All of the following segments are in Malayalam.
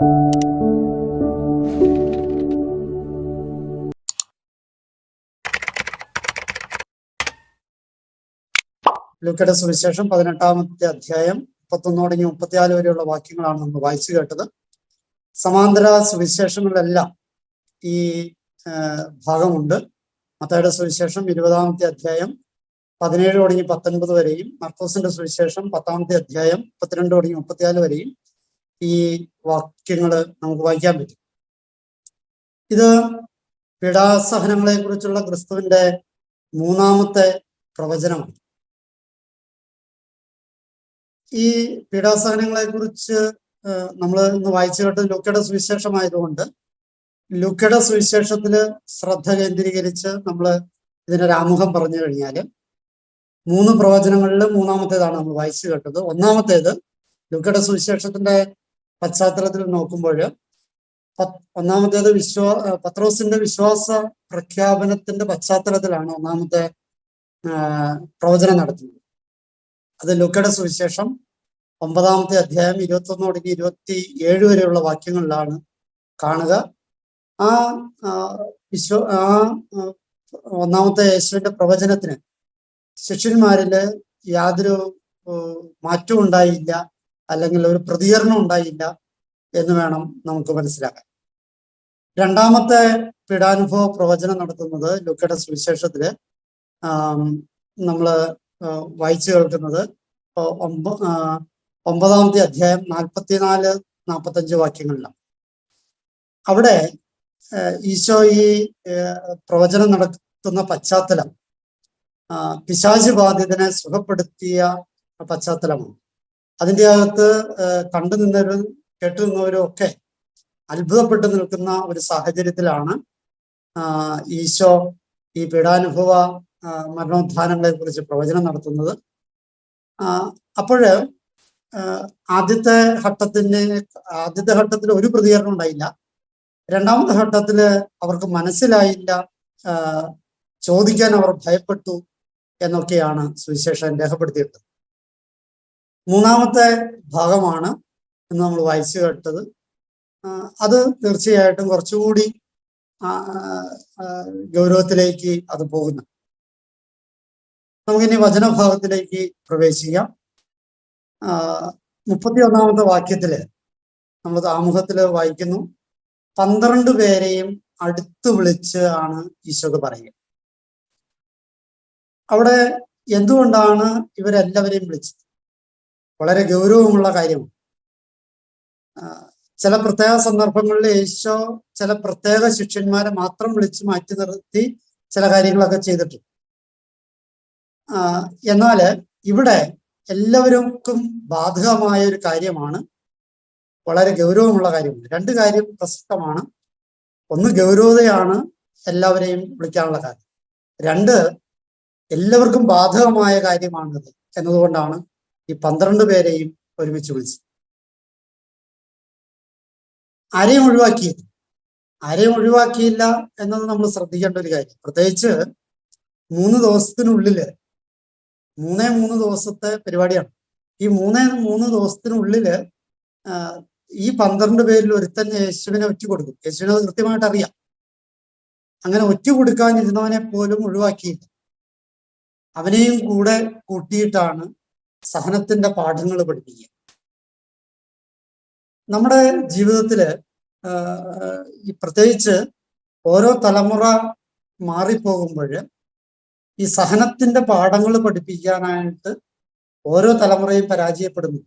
ലൂക്കയുടെ സുവിശേഷം 18-ാമത്തെ അധ്യായം 31 തുടങ്ങി 34 വരെയുള്ള വാക്യങ്ങളാണ് നമ്മൾ വായിച്ചു കേട്ടത്. സമാന്തര സുവിശേഷങ്ങളിലെല്ലാം ഈ ഭാഗമുണ്ട്. മത്തായിയുടെ സുവിശേഷം 20-ാമത്തെ അധ്യായം 17 തുടങ്ങി 19 വരെയും, മർക്കോസിന്റെ സുവിശേഷം 10-ാമത്തെ അധ്യായം 32 തുടങ്ങി 34 വരെയും ഈ വാക്യങ്ങൾ നമുക്ക് വായിക്കാൻ പറ്റും. ഇത് പീഡാസഹനങ്ങളെ കുറിച്ചുള്ള ക്രിസ്തുവിന്റെ 3-ാമത്തെ പ്രവചനമാണ്. ഈ പീഡാസഹനങ്ങളെ കുറിച്ച് നമ്മൾ ഇന്ന് വായിച്ചു കേട്ടത് ലൂക്കയുടെ സുവിശേഷമായതുകൊണ്ട് ലൂക്കയുടെ സുവിശേഷത്തില് ശ്രദ്ധ കേന്ദ്രീകരിച്ച് നമ്മൾ ഇതിനൊരു ആമുഖം പറഞ്ഞു കഴിഞ്ഞാൽ 3 പ്രവചനങ്ങളിൽ 3-ാമത്തേതാണ് നമ്മൾ വായിച്ചു കേട്ടത്. ഒന്നാമത്തേത് ലൂക്കയുടെ സുവിശേഷത്തിന്റെ പശ്ചാത്തലത്തിൽ നോക്കുമ്പോൾ ഒന്നാമത്തേത് പത്രോസിന്റെ വിശ്വാസ പ്രഖ്യാപനത്തിന്റെ പശ്ചാത്തലത്തിലാണ് ഒന്നാമത്തെ പ്രവചനം നടത്തുന്നത്. അത് ലൂക്കയുടെ സുവിശേഷം 9-ാമത്തെ അധ്യായം 21 തുടങ്ങി 27 വരെയുള്ള വാക്യങ്ങളിലാണ് കാണുക. ഒന്നാമത്തെ യേശുവിന്റെ പ്രവചനത്തിന് ശിഷ്യന്മാരില് യാതൊരു മാറ്റവും ഉണ്ടായില്ല, അല്ലെങ്കിൽ ഒരു പ്രതികരണം ഉണ്ടായില്ല എന്ന് വേണം നമുക്ക് മനസ്സിലാക്കാൻ. രണ്ടാമത്തെ പീഡാനുഭവ പ്രവചനം നടത്തുന്നത് ലൂക്കയുടെ സുവിശേഷത്തില് നമ്മള് വായിച്ചു കേൾക്കുന്നത് 9-ാമത്തെ അധ്യായം 44-45 വാക്യങ്ങളിലാണ്. അവിടെ ഈശോ ഈ പ്രവചനം നടത്തുന്ന പശ്ചാത്തലം പിശാച് ബാധിതനെ സുഖപ്പെടുത്തിയ പശ്ചാത്തലമാണ്. അതിൻ്റെ അകത്ത് കണ്ടു നിന്നവരും കേട്ടു നിന്നവരും ഒക്കെ അത്ഭുതപ്പെട്ടു നിൽക്കുന്ന ഒരു സാഹചര്യത്തിലാണ് ഈശോ ഈ പീഡാനുഭവ മരണോത്ഥാനങ്ങളെ കുറിച്ച് പ്രവചനം നടത്തുന്നത്. അപ്പോഴ് ആദ്യത്തെ ഘട്ടത്തിൽ ഒരു പ്രതികരണം ഉണ്ടായില്ല. രണ്ടാമത്തെ ഘട്ടത്തില് അവർക്ക് മനസ്സിലായില്ല, ചോദിക്കാൻ അവർ ഭയപ്പെട്ടു എന്നൊക്കെയാണ് സുവിശേഷം രേഖപ്പെടുത്തിയിട്ടത്. 3-ാമത്തെ ഭാഗമാണ് ഇന്ന് നമ്മൾ വായിച്ചു കേട്ടത്. അത് തീർച്ചയായിട്ടും കുറച്ചുകൂടി ഗൗരവത്തിലേക്ക് അത് പോകുന്നു. നമുക്കിനി വചനഭാഗത്തിലേക്ക് പ്രവേശിക്കാം. 31-ാമത്തെ വാക്യത്തില് നമ്മൾ ആമുഖത്തില് വായിക്കുന്നു, 12 പേരെയും അടുത്ത് വിളിച്ച് ആണ് ഈശോക്ക് പറയുക. അവിടെ എന്തുകൊണ്ടാണ് ഇവരെല്ലാവരെയും വിളിച്ചത്? വളരെ ഗൗരവമുള്ള കാര്യമാണ്. ചില പ്രത്യേക സന്ദർഭങ്ങളിൽ ഈശോ ചില പ്രത്യേക ശിഷ്യന്മാരെ മാത്രം വിളിച്ച് മാറ്റി നിർത്തി ചില കാര്യങ്ങളൊക്കെ ചെയ്തിട്ടുണ്ട്. എന്നാല് ഇവിടെ എല്ലാവർക്കും ബാധകമായ ഒരു കാര്യമാണ്, വളരെ ഗൗരവമുള്ള കാര്യമാണ്. 2 കാര്യം പ്രസക്തമാണ്. ഒന്ന്, ഗൗരവതയാണ് എല്ലാവരെയും വിളിക്കാനുള്ള കാര്യം. 2, എല്ലാവർക്കും ബാധകമായ കാര്യമാണിത് എന്നതുകൊണ്ടാണ് ഈ 12 പേരെയും ഒരുമിച്ച് വിളിച്ചത്. ആരെയും ഒഴിവാക്കിയില്ല എന്നത് നമ്മൾ ശ്രദ്ധിക്കേണ്ട ഒരു കാര്യം. പ്രത്യേകിച്ച് 3 ദിവസത്തിനുള്ളില് 3 ദിവസത്തെ പരിപാടിയാണ്. ഈ 3 ദിവസത്തിനുള്ളില് ഈ 12 പേരിൽ ഒരുത്തൻ യേശുവിനെ ഒറ്റുകൊടുക്കും. യേശുവിനെ അത് കൃത്യമായിട്ട് അറിയാം. അങ്ങനെ ഒറ്റുകൊടുക്കാനിരുന്നവനെ പോലും ഒഴിവാക്കിയില്ല. അവനെയും കൂടെ കൂട്ടിയിട്ടാണ് സഹനത്തിന്റെ പാഠങ്ങൾ പഠിപ്പിക്കുക. നമ്മുടെ ജീവിതത്തില് പ്രത്യേകിച്ച് ഓരോ തലമുറ മാറിപ്പോകുമ്പോൾ ഈ സഹനത്തിന്റെ പാഠങ്ങൾ പഠിപ്പിക്കാനായിട്ട് ഓരോ തലമുറയും പരാജയപ്പെടുന്നു.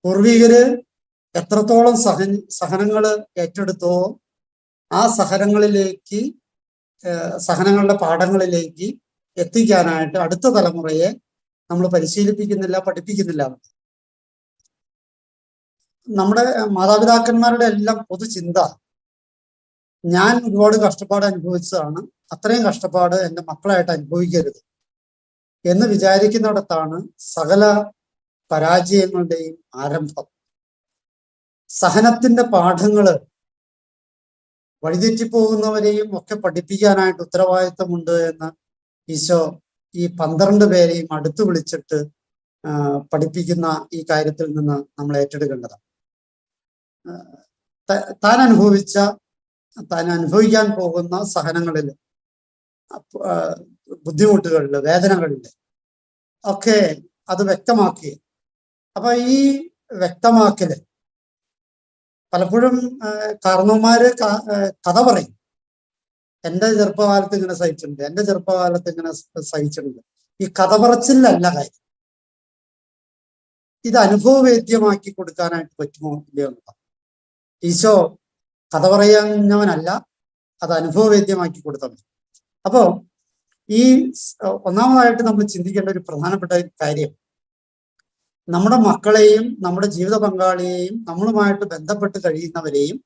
പൂർവികര് എത്രത്തോളം സഹനങ്ങൾ ഏറ്റെടുത്തോ ആ സഹനങ്ങളുടെ പാഠങ്ങളിലേക്ക് എത്തിക്കാനായിട്ട് അടുത്ത തലമുറയെ നമ്മൾ പരിശീലിപ്പിക്കുന്നില്ല, പഠിപ്പിക്കുന്നില്ല. നമ്മുടെ മാതാപിതാക്കന്മാരുടെ എല്ലാം പൊതുചിന്ത, ഞാൻ ഒരുപാട് കഷ്ടപ്പാട് അനുഭവിച്ചതാണ്, അത്രയും കഷ്ടപ്പാട് എൻ്റെ മക്കളായിട്ട് അനുഭവിക്കരുത് എന്ന് വിചാരിക്കുന്നിടത്താണ് സകല പരാജയങ്ങളുടെയും ആരംഭം. സഹനത്തിന്റെ പാഠങ്ങള് വഴിതെറ്റിപ്പോകുന്നവരെയും ഒക്കെ പഠിപ്പിക്കാനായിട്ട് ഉത്തരവാദിത്തമുണ്ട് എന്ന് ഈശോ ഈ 12 പേരെയും അടുത്ത് വിളിച്ചിട്ട് പഠിപ്പിക്കുന്ന ഈ കാര്യത്തിൽ നിന്ന് നമ്മൾ ഏറ്റെടുക്കേണ്ടതാണ്. താൻ അനുഭവിക്കാൻ പോകുന്ന സഹനങ്ങളിൽ, ബുദ്ധിമുട്ടുകളിൽ, വേദനകളിൽ ഒക്കെ അത് വ്യക്തമാക്കി. അപ്പൊ ഈ വ്യക്തമാക്കല് പലപ്പോഴും കാരണവന്മാര് കഥ പറയും. എന്റെ ചെറുപ്പകാലത്ത് ഇങ്ങനെ സഹിച്ചിട്ടുണ്ട്, എന്റെ ചെറുപ്പകാലത്ത് ഇങ്ങനെ സഹിച്ചിട്ടുണ്ട്. ഈ കഥ പറച്ചിലല്ല കാര്യം. ഇത് അനുഭവവേദ്യമാക്കി കൊടുക്കാനായിട്ട് പറ്റുമോ ഇല്ലയോ എന്നതാണ്. ഈശോ കഥ പറയുന്നവനല്ല, അത് അനുഭവവേദ്യമാക്കി കൊടുത്താൽ മതി. അപ്പോ ഈ ഒന്നാമതായിട്ട് നമ്മൾ ചിന്തിക്കേണ്ട ഒരു പ്രധാനപ്പെട്ട കാര്യം, നമ്മുടെ മക്കളെയും നമ്മുടെ ജീവിത പങ്കാളിയെയും നമ്മളുമായിട്ട് ബന്ധപ്പെട്ട് കഴിയുന്നവരെയും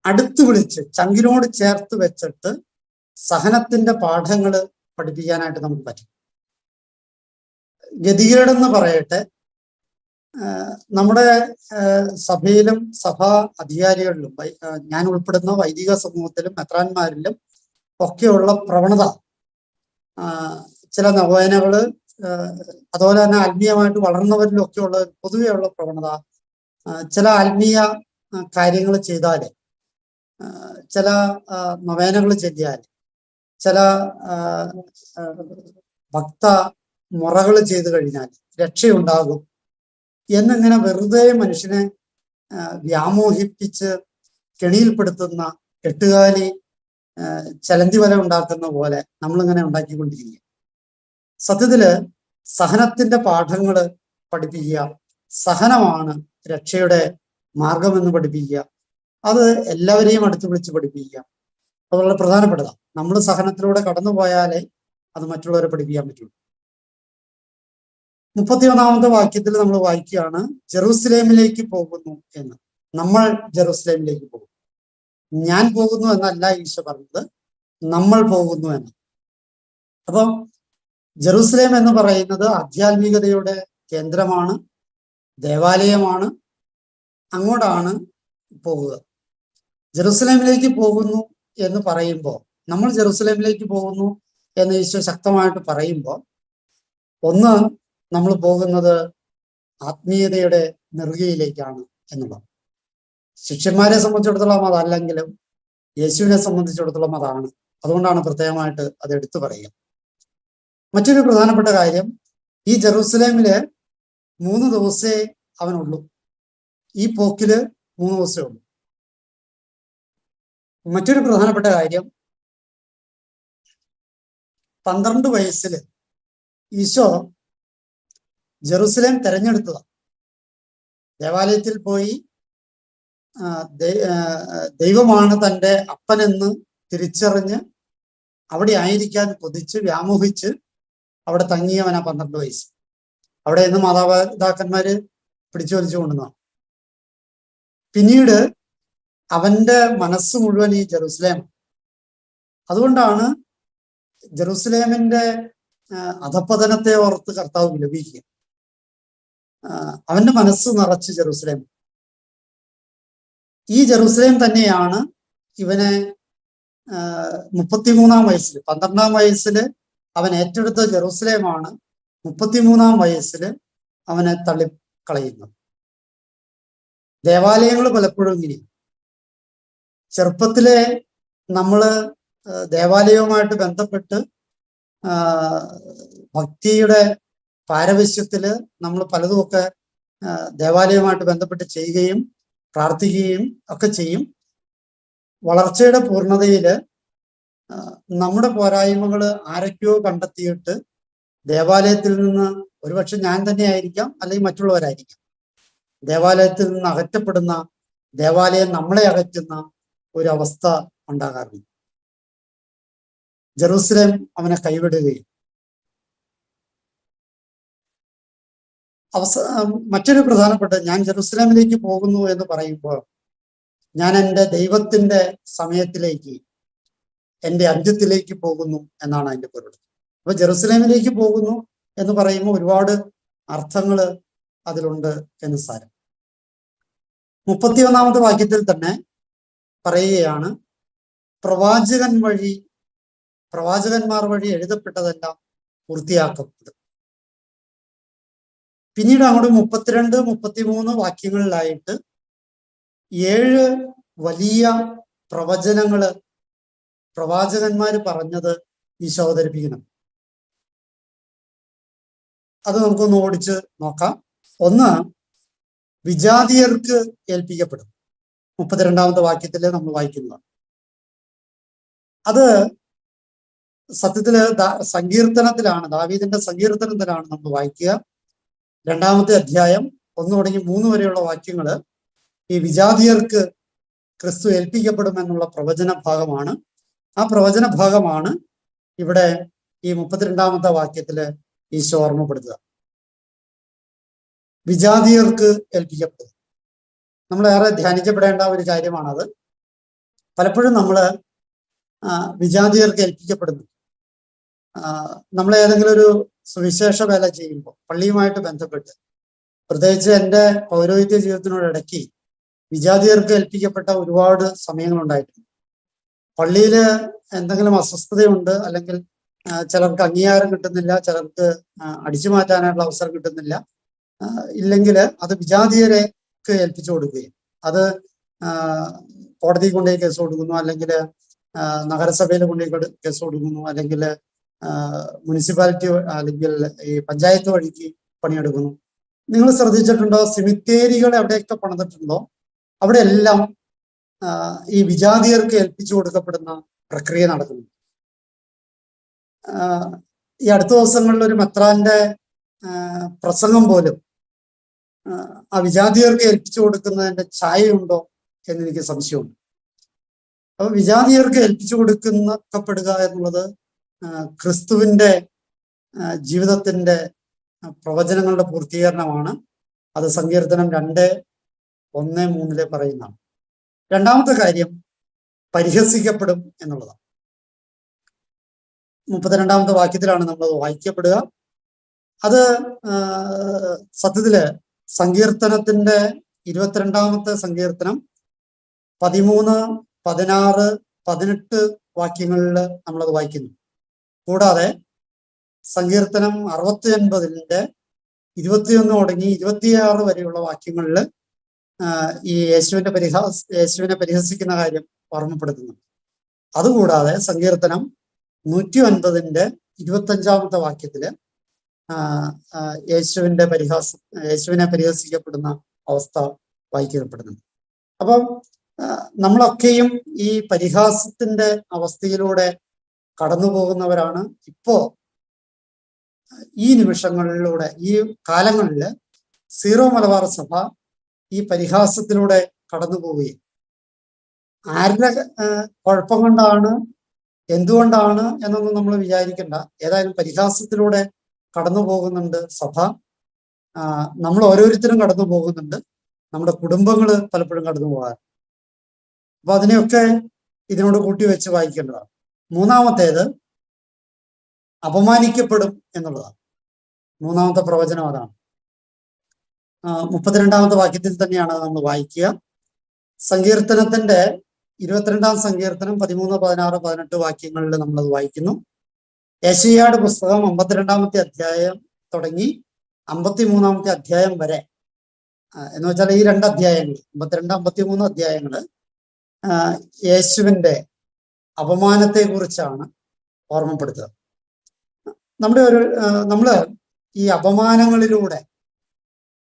അടുത്ത് വിളിച്ച് ചങ്കിനോട് ചേർത്ത് വെച്ചിട്ട് സഹനത്തിന്റെ പാഠങ്ങൾ പഠിപ്പിക്കാനായിട്ട് നമുക്ക് പറ്റും. ഗതികേടെന്ന് പറയട്ടെ, നമ്മുടെ സഭയിലും സഭാ അധികാരികളിലും ഞാൻ ഉൾപ്പെടുന്ന വൈദിക സമൂഹത്തിലും മെത്രാന്മാരിലും ഒക്കെയുള്ള പ്രവണത, ചില നവോദനകള്, അതുപോലെ തന്നെ ആത്മീയമായിട്ട് വളർന്നവരിലും ഒക്കെയുള്ള പൊതുവെയുള്ള പ്രവണത, ചില ആത്മീയ കാര്യങ്ങൾ ചെയ്താല്, ചില നൊവേനകൾ ചെല്ലിയാൽ, ചില ഭക്ത മുറകൾ ചെയ്തു കഴിഞ്ഞാൽ രക്ഷയുണ്ടാകും എന്നിങ്ങനെ വെറുതെ മനുഷ്യനെ വ്യാമോഹിപ്പിച്ച് കെണിയിൽപ്പെടുത്തുന്ന എട്ടുകാലി ചലന്തി വല ഉണ്ടാക്കുന്ന പോലെ നമ്മളിങ്ങനെ ഉണ്ടാക്കിക്കൊണ്ടിരിക്കുക. സത്യത്തില് സഹനത്തിന്റെ പാഠങ്ങൾ പഠിപ്പിക്കുക, സഹനമാണ് രക്ഷയുടെ മാർഗമെന്ന് പഠിപ്പിക്കുക, അത് എല്ലാവരെയും അടുത്ത് വിളിച്ച് പഠിപ്പിക്കുക. അത് വളരെ പ്രധാനപ്പെട്ടതാണ്. നമ്മൾ സഹനത്തിലൂടെ കടന്നു പോയാലേ അത് മറ്റുള്ളവരെ പഠിപ്പിക്കാൻ പറ്റുള്ളൂ. 31-ാമത്തെ വാക്യത്തിൽ നമ്മൾ വായിക്കുകയാണ്, ജെറൂസലേമിലേക്ക് പോകുന്നു എന്ന്. നമ്മൾ ജെറൂസലേമിലേക്ക് പോകും. ഞാൻ പോകുന്നു എന്നല്ല ഈശോ പറഞ്ഞത്, നമ്മൾ പോകുന്നു എന്ന്. അപ്പം ജെറൂസലേം എന്ന് പറയുന്നത് ആധ്യാത്മികതയുടെ കേന്ദ്രമാണ്, ദേവാലയമാണ്. അങ്ങോട്ടാണ് പോകുക. ജെറൂസലേമിലേക്ക് പോകുന്നു എന്ന് പറയുമ്പോൾ, നമ്മൾ ജെറൂസലേമിലേക്ക് പോകുന്നു എന്ന് ഈശോ ശക്തമായിട്ട് പറയുമ്പോൾ, ഒന്ന്, നമ്മൾ പോകുന്നത് ആത്മീയതയുടെ നെറുകയിലേക്കാണ് എന്നുള്ളത്. ശിഷ്യന്മാരെ സംബന്ധിച്ചിടത്തോളം അതല്ലെങ്കിലും യേശുവിനെ സംബന്ധിച്ചിടത്തോളം അതാണ്. അതുകൊണ്ടാണ് പ്രത്യേകമായിട്ട് അത് എടുത്തു പറയുക. മറ്റൊരു പ്രധാനപ്പെട്ട കാര്യം, ഈ ജെറൂസലേമില് 3 ദിവസേ അവനുള്ളൂ. ഈ പോക്കില് 3 ദിവസമേ ഉള്ളൂ. മറ്റൊരു പ്രധാനപ്പെട്ട കാര്യം, 12 വയസ്സിൽ ഈശോ ജെറൂസലേം തെരഞ്ഞെടുത്തതാണ്. ദേവാലയത്തിൽ പോയി ദൈവമാണ് തൻ്റെ അപ്പനെന്ന് തിരിച്ചറിഞ്ഞ് അവിടെ ആയിരിക്കാൻ കൊതിച്ച് വ്യാമോഹിച്ച് അവിടെ തങ്ങിയവനാ 12 വയസ്സ്. അവിടെ നിന്ന് മാതാപിതാക്കന്മാര് പിടിച്ചു വലിച്ചു കൊണ്ടുവന്നതാണ്. പിന്നീട് അവന്റെ മനസ്സ് മുഴുവൻ ഈ ജെറൂസലേം. അതുകൊണ്ടാണ് ജെറൂസലേമിന്റെ അധപ്പതനത്തെ ഓർത്ത് കർത്താവ് വിലപിക്കുക. അവന്റെ മനസ്സ് നിറച്ച് ജെറൂസലേം. ഈ ജെറൂസലേം തന്നെയാണ് ഇവനെ 33-ാം വയസ്സിൽ, 12-ാം വയസ്സിൽ അവൻ ഏറ്റെടുത്ത ജെറൂസലേമാണ് 33-ാം വയസ്സിൽ അവനെ തള്ളിക്കളയുന്നത്. ദേവാലയങ്ങൾ പലപ്പോഴും ഇങ്ങനെയാണ്. ചെറുപ്പത്തിലെ നമ്മള് ദേവാലയവുമായിട്ട് ബന്ധപ്പെട്ട് ഭക്തിയുടെ പാരവശ്യത്തില് നമ്മൾ പലതുമൊക്കെ ദേവാലയവുമായിട്ട് ബന്ധപ്പെട്ട് ചെയ്യുകയും പ്രാർത്ഥിക്കുകയും ഒക്കെ ചെയ്യും. വളർച്ചയുടെ പൂർണ്ണതയില് നമ്മുടെ പോരായ്മകൾ ആരൊക്കെയോ കണ്ടെത്തിയിട്ട് ദേവാലയത്തിൽ നിന്ന്, ഒരുപക്ഷെ ഞാൻ തന്നെ ആയിരിക്കാം, അല്ലെങ്കിൽ മറ്റുള്ളവരായിരിക്കാം, ദേവാലയത്തിൽ നിന്ന് അകറ്റപ്പെടുന്ന, ദേവാലയം നമ്മളെ അകറ്റുന്ന ഒരു അവസ്ഥ ഉണ്ടാകാറുണ്ട്. ജെറൂസലേം അവനെ കൈവിടുകയും മറ്റൊരു പ്രധാനപ്പെട്ട, ഞാൻ ജെറൂസലേമിലേക്ക് പോകുന്നു എന്ന് പറയുമ്പോൾ ഞാൻ എൻ്റെ ദൈവത്തിന്റെ സമയത്തിലേക്ക്, എൻ്റെ അന്ത്യത്തിലേക്ക് പോകുന്നു എന്നാണ് അതിന്റെ പൊരുൾ. അപ്പൊ ജെറൂസലേമിലേക്ക് പോകുന്നു എന്ന് പറയുമ്പോൾ ഒരുപാട് അർത്ഥങ്ങൾ അതിലുണ്ട് എന്ന് സാരം. 31-ാമത്തെ വാക്യത്തിൽ തന്നെ പറയുകയാണ്, പ്രവാചകന്മാർ വഴി എഴുതപ്പെട്ടതെല്ലാം പൂർത്തിയാക്കപ്പെടും. പിന്നീട് അങ്ങോട്ട് 32, 33 വാക്യങ്ങളിലായിട്ട് 7 വലിയ പ്രവചനങ്ങള് പ്രവാചകന്മാര് പറഞ്ഞത് ഈശോ അവതരിപ്പിക്കണം. അത് നമുക്കൊന്ന് ഓടിച്ച് നോക്കാം. ഒന്ന്, വിജാതീയർക്ക് ഏൽപ്പിക്കപ്പെടും. 32ാമത്തെ വാക്യത്തില് നമ്മൾ വായിക്കുന്നത്. അത് സത്യത്തില് സങ്കീർത്തനത്തിലാണ്, ദാവീദിന്റെ സങ്കീർത്തനത്തിലാണ് നമ്മൾ വായിക്കുക. 2ാമത്തെ അധ്യായം 1 തുടങ്ങി 3 വരെയുള്ള വാക്യങ്ങള് ഈ വിജാതീയർക്ക് ക്രിസ്തു ഏൽപ്പിക്കപ്പെടും എന്നുള്ള പ്രവചന ഭാഗമാണ്. ആ പ്രവചന ഭാഗമാണ് ഇവിടെ ഈ 32ാമത്തെ വാക്യത്തില് ഈശോ ഓർമ്മപ്പെടുത്തുക. വിജാതീയർക്ക് ഏൽപ്പിക്കപ്പെടും. നമ്മളേറെ ധ്യാനിക്കപ്പെടേണ്ട ഒരു കാര്യമാണത്. പലപ്പോഴും നമ്മള് വിജാതീയർക്ക് ഏൽപ്പിക്കപ്പെടുന്നു. നമ്മൾ ഏതെങ്കിലും ഒരു സുവിശേഷ വേല ചെയ്യുമ്പോൾ, പള്ളിയുമായിട്ട് ബന്ധപ്പെട്ട്, പ്രത്യേകിച്ച് എൻ്റെ പൗരോഹിത്യ ജീവിതത്തിനോടിടയ്ക്ക് വിജാതീയർക്ക് ഏൽപ്പിക്കപ്പെട്ട ഒരുപാട് സമയങ്ങളുണ്ടായിട്ടുണ്ട്. പള്ളിയിൽ എന്തെങ്കിലും അസ്വസ്ഥതയുണ്ട്, അല്ലെങ്കിൽ ചിലർക്ക് അംഗീകാരം കിട്ടുന്നില്ല, ചിലർക്ക് അടിച്ചു മാറ്റാനായിട്ടുള്ള അവസരം കിട്ടുന്നില്ല, ഇല്ലെങ്കിൽ അത് വിജാതീയരെക്ക് ഏൽപ്പിച്ചു കൊടുക്കുകയും അത് കോടതി കൊണ്ടുപോയി കേസ് കൊടുക്കുന്നു, അല്ലെങ്കിൽ നഗരസഭയിൽ കൊണ്ടുപോയി കേസ് കൊടുക്കുന്നു, അല്ലെങ്കിൽ മുനിസിപ്പാലിറ്റി അല്ലെങ്കിൽ ഈ പഞ്ചായത്ത് വഴിക്ക് പണിയെടുക്കുന്നു. നിങ്ങൾ ശ്രദ്ധിച്ചിട്ടുണ്ടോ, സിമിത്തേരികൾ എവിടെയൊക്കെ പണിതിട്ടുണ്ടോ അവിടെ എല്ലാം ഈ വിജാതീയർക്ക് ഏൽപ്പിച്ചു കൊടുക്കപ്പെടുന്ന പ്രക്രിയ നടക്കുന്നു. ഈ അടുത്ത ദിവസങ്ങളിൽ ഒരു മെത്രാന്റെ പ്രസംഗം പോലും ആ വിജാതീയർക്ക് ഏൽപ്പിച്ചു കൊടുക്കുന്നതിന്റെ ഛായയുണ്ടോ എന്നെനിക്ക് സംശയമുണ്ട്. അപ്പൊ വിജാതീയർക്ക് ഏൽപ്പിച്ചു കൊടുക്കപ്പെടുക എന്നുള്ളത് ക്രിസ്തുവിന്റെ ജീവിതത്തിന്റെ പ്രവചനങ്ങളുടെ പൂർത്തീകരണമാണ്. അത് സങ്കീർത്തനം 2:1-3 പറയുന്നതാണ്. 2ാമത്തെ കാര്യം പരിഹസിക്കപ്പെടും എന്നുള്ളതാണ്. 32ാമത്തെ വാക്യത്തിലാണ് നമ്മളത് വായിക്കപ്പെടുക. അത് സത്യത്തില് സങ്കീർത്തനത്തിന്റെ 22ാമത്തെ സങ്കീർത്തനം 13, 16, 18 വാക്യങ്ങളിൽ നമ്മളത് വായിക്കുന്നു. കൂടാതെ സങ്കീർത്തനം 69-ന്റെ 21 തുടങ്ങി 26 വരെയുള്ള വാക്യങ്ങളിൽ ഈ യേശുവിനെ പരിഹസിക്കുന്ന കാര്യം ഓർമ്മപ്പെടുത്തുന്നു. അതുകൂടാതെ സങ്കീർത്തനം 109-ന്റെ 25ാമത്തെ വാക്യത്തില് യേശുവിനെ പരിഹസിക്കപ്പെടുന്ന അവസ്ഥ വായിക്കപ്പെടുന്നുണ്ട്. അപ്പം നമ്മളൊക്കെയും ഈ പരിഹാസത്തിന്റെ അവസ്ഥയിലൂടെ കടന്നു പോകുന്നവരാണ്. ഇപ്പോ ഈ നിമിഷങ്ങളിലൂടെ, ഈ കാലങ്ങളില് സീറോ മലബാർ സഭ ഈ പരിഹാസത്തിലൂടെ കടന്നു പോവുകയും ആരുടെ കുഴപ്പം കൊണ്ടാണ്, എന്തുകൊണ്ടാണ് എന്നൊന്നും നമ്മൾ വിചാരിക്കേണ്ട. ഏതായാലും പരിഹാസത്തിലൂടെ കടന്നു പോകുന്നുണ്ട് സഭ. നമ്മൾ ഓരോരുത്തരും കടന്നു പോകുന്നുണ്ട്. നമ്മുടെ കുടുംബങ്ങൾ പലപ്പോഴും കടന്നു പോകാറ്. അപ്പൊ അതിനെയൊക്കെ ഇതിനോട് കൂട്ടി വെച്ച് വായിക്കേണ്ടതാണ്. 3ാമത്തേത് അപമാനിക്കപ്പെടും എന്നുള്ളതാണ്. 3ാമത്തെ പ്രവചനം അതാണ്. 32ാമത്തെ വാക്യത്തിൽ തന്നെയാണ് നമ്മൾ വായിക്കുക. സങ്കീർത്തനത്തിന്റെ 22ാം സങ്കീർത്തനം 13, 16, 18 വാക്യങ്ങളിൽ നമ്മളത് വായിക്കുന്നു. യെശയ്യായുടെ പുസ്തകം 52ാമത്തെ അധ്യായം തുടങ്ങി 53ാമത്തെ അധ്യായം വരെ, എന്ന് വെച്ചാൽ ഈ 2 അധ്യായങ്ങൾ, 52, 53 അധ്യായങ്ങള് യേശുവിന്റെ അപമാനത്തെ കുറിച്ചാണ് ഓർമ്മപ്പെടുത്തുക. നമ്മള് ഈ അപമാനങ്ങളിലൂടെ,